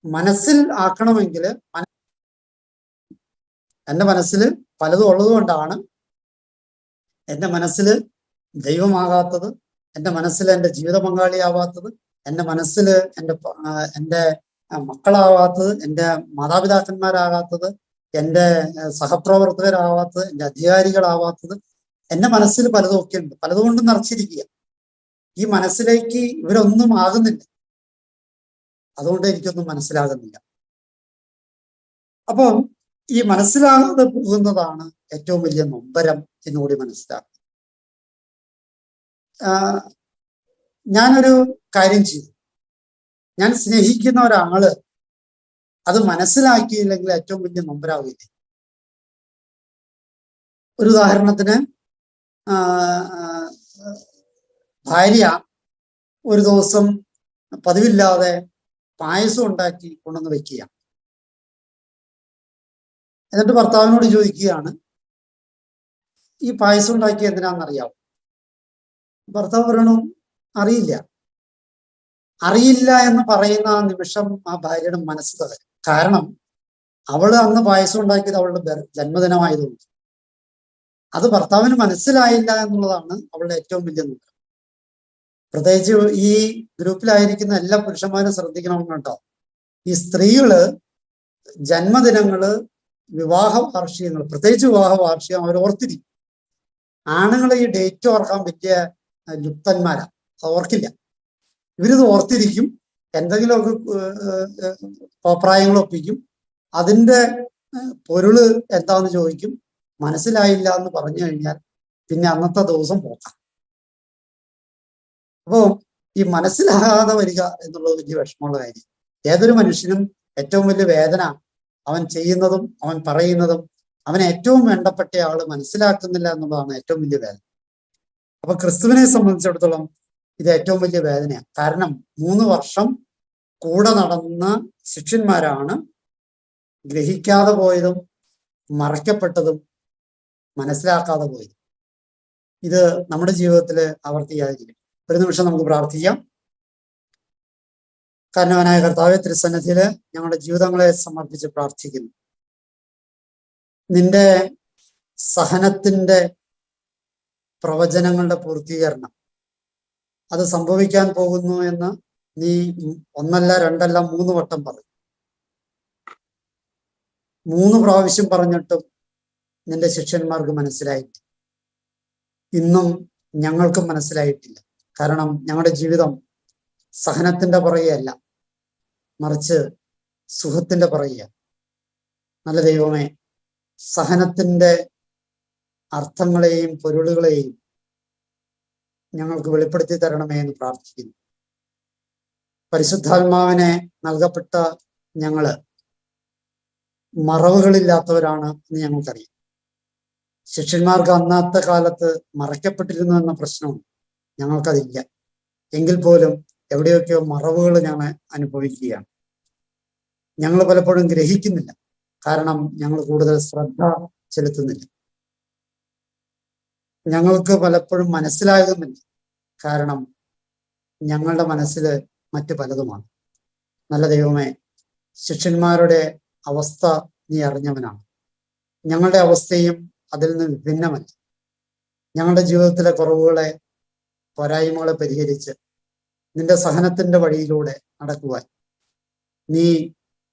മനസ്സിൽ ആക്കണമെങ്കിൽ എൻ്റെ മനസ്സിൽ പലതും ഉള്ളത് കൊണ്ടാണ് എൻ്റെ മനസ്സിൽ ദൈവമാകാത്തത്, എൻ്റെ മനസ്സിൽ എൻ്റെ ജീവിത പങ്കാളിയാവാത്തത്, എൻ്റെ മനസ്സിൽ എൻ്റെ മക്കളാവാത്തത്, എൻ്റെ മാതാപിതാക്കന്മാരാകാത്തത്, എൻ്റെ സഹപ്രവർത്തകരാവാത്തത്, എൻ്റെ അധികാരികളാവാത്തത്. എൻ്റെ മനസ്സിൽ പലതും ഒക്കെ ഉണ്ട്, പലതുകൊണ്ടും നിറച്ചിരിക്കുക. ഈ മനസ്സിലേക്ക് ഇവരൊന്നും ആകുന്നില്ല, അതുകൊണ്ട് എനിക്കൊന്നും മനസ്സിലാകുന്നില്ല. അപ്പം ഈ മനസ്സിലാകാതെ പോകുന്നതാണ് ഏറ്റവും വലിയ നൊമ്പരം എന്നുകൂടി മനസ്സിലാക്കുക. ഞാനൊരു കാര്യം ചെയ്തു, ഞാൻ സ്നേഹിക്കുന്ന ഒരാള് അത് മനസ്സിലാക്കിയില്ലെങ്കിൽ ഏറ്റവും വലിയ നൊമ്പരാവില്ലേ. ഒരു ഉദാഹരണത്തിന്, ഭാര്യ ഒരു ദിവസം പതിവില്ലാതെ പായസം ഉണ്ടാക്കി കൊണ്ടുവന്ന് വെക്കുക. എന്നിട്ട് ഭർത്താവിനോട് ചോദിക്കുകയാണ്, ഈ പായസം ഉണ്ടാക്കി എന്തിനാണെന്നറിയാമോ? ഭർത്താവ് പറയണു, അറിയില്ല എന്ന് പറയുന്ന ആ നിമിഷം ആ ഭാര്യയുടെ മനസ്സ് തകരും. കാരണം അവള് അന്ന് പായസം ഉണ്ടാക്കിയത് അവളുടെ ജന്മദിനമായതുകൊണ്ട്. അത് ഭർത്താവിന് മനസ്സിലായില്ല എന്നുള്ളതാണ് അവളുടെ ഏറ്റവും വലിയ ദുഃഖം. പ്രത്യേകിച്ച് ഈ ഗ്രൂപ്പിലായിരിക്കുന്ന എല്ലാ പുരുഷന്മാരും ശ്രദ്ധിക്കണം കേട്ടോ. ഈ സ്ത്രീകള് ജന്മദിനങ്ങള്, വിവാഹ വാർഷികങ്ങൾ, പ്രത്യേകിച്ച് വിവാഹ വാർഷികം അവർ ഓർത്തിരിക്കും. ആണുങ്ങൾ ഈ ഡേറ്റ് ഓർക്കാൻ പറ്റിയ ലുപ്തന്മാരാ, ഓർക്കില്ല. ഇവരിത് ഓർത്തിരിക്കും, എന്തെങ്കിലുമൊക്കെ അഭിപ്രായങ്ങൾ ഒപ്പിക്കും, അതിൻ്റെ പൊരുള് എന്താന്ന് ചോദിക്കും, മനസ്സിലായില്ല എന്ന് പറഞ്ഞു കഴിഞ്ഞാൽ പിന്നെ അന്നത്തെ ദിവസം പോക്കാം. അപ്പോൾ ഈ മനസ്സിലാകാതെ വരിക എന്നുള്ളത് വലിയ വിഷമമുള്ള കാര്യം. ഏതൊരു മനുഷ്യനും ഏറ്റവും വലിയ വേദന അവൻ ചെയ്യുന്നതും അവൻ പറയുന്നതും അവന് ഏറ്റവും വേണ്ടപ്പെട്ട ആള് മനസ്സിലാക്കുന്നില്ല എന്നുള്ളതാണ് ഏറ്റവും വലിയ വേദന. അപ്പൊ ക്രിസ്തുവിനെ സംബന്ധിച്ചിടത്തോളം ഇത് ഏറ്റവും വലിയ വേദനയാണ്. കാരണം 3 വർഷം കൂടെ നടന്ന ശിഷ്യന്മാരാണ് ഗ്രഹിക്കാതെ പോയതും മറയ്ക്കപ്പെട്ടതും മനസ്സിലാക്കാതെ പോയതും. ഇത് നമ്മുടെ ജീവിതത്തിൽ ആവർത്തിക്കാതിരിക്കും. ഒരു നിമിഷം നമുക്ക് പ്രാർത്ഥിക്കാം. കാരണവനായ കർത്താവേ, തിരുസന്നിധിയില് ഞങ്ങളുടെ ജീവിതങ്ങളെ സമർപ്പിച്ച് പ്രാർത്ഥിക്കുന്നു. നിന്റെ സഹനത്തിന്റെ പ്രവചനങ്ങളുടെ പൂർത്തീകരണം അത് സംഭവിക്കാൻ പോകുന്നു എന്ന് നീ 1 അല്ല 2 അല്ല 3 വട്ടം പറഞ്ഞു. 3 പ്രാവശ്യം പറഞ്ഞിട്ടും നിന്റെ ശിഷ്യന്മാർക്ക് മനസ്സിലായില്ല. ഇന്നും ഞങ്ങൾക്കും മനസ്സിലായിട്ടില്ല. കാരണം ഞങ്ങളുടെ ജീവിതം സഹനത്തിന്റെ പുറകെയല്ല, മറിച്ച് സുഖത്തിന്റെ പുറകെയ. നല്ല ദൈവമേ, സഹനത്തിന്റെ അർത്ഥങ്ങളെയും പൊരുളുകളെയും ഞങ്ങൾക്ക് വെളിപ്പെടുത്തി തരണമേ എന്ന് പ്രാർത്ഥിക്കുന്നു. പരിശുദ്ധാത്മാവിനെ നൽകപ്പെട്ട ഞങ്ങള് മറവുകളില്ലാത്തവരാണ് എന്ന് ഞങ്ങൾക്കറിയാം. ശിഷ്യന്മാർക്ക് അന്നത്തെ കാലത്ത് മറയ്ക്കപ്പെട്ടിരുന്നു എന്ന പ്രശ്നവും ഞങ്ങൾക്കതില്ല. എങ്കിൽ പോലും എവിടെയൊക്കെയോ മറവുകൾ ഞങ്ങൾ അനുഭവിക്കുകയാണ്. ഞങ്ങൾ പലപ്പോഴും ഗ്രഹിക്കുന്നില്ല, കാരണം ഞങ്ങൾ കൂടുതൽ ശ്രദ്ധ ചെലുത്തുന്നില്ല. ഞങ്ങൾക്ക് പലപ്പോഴും മനസ്സിലാകുന്നില്ല, കാരണം ഞങ്ങളുടെ മനസ്സിൽ മറ്റു പലതുമാണ്. നല്ല ദൈവമേ, ശിഷ്യന്മാരുടെ അവസ്ഥ നീ അറിഞ്ഞവനാണ്. ഞങ്ങളുടെ അവസ്ഥയും അതിൽ നിന്ന് വിഭിന്നമല്ല. ഞങ്ങളുടെ ജീവിതത്തിലെ കുറവുകളെ, പോരായ്മകളെ പരിഹരിച്ച് നിന്റെ സഹനത്തിന്റെ വഴിയിലൂടെ നടക്കുവാൻ നീ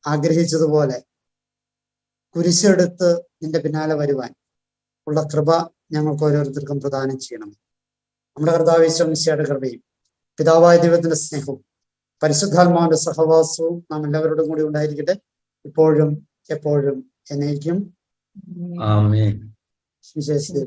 ആഗ്രഹിച്ചതുപോലെ കുരിശെടുത്ത് നിന്റെ പിന്നാലെ വരുവാൻ ഉള്ള കൃപ ഞങ്ങൾക്ക് ഓരോരുത്തർക്കും പ്രദാനം ചെയ്യണം. നമ്മുടെ കർത്താവ് യേശു മിശിഹായുടെ കൃപയും പിതാവായ ദൈവത്തിന്റെ സ്നേഹവും പരിശുദ്ധാത്മാവിന്റെ സഹവാസവും നാം എല്ലാവരോടും കൂടി ഉണ്ടായിരിക്കട്ടെ, ഇപ്പോഴും എപ്പോഴും എന്നേക്കും. ആമേൻ. വിശേഷിച്ച്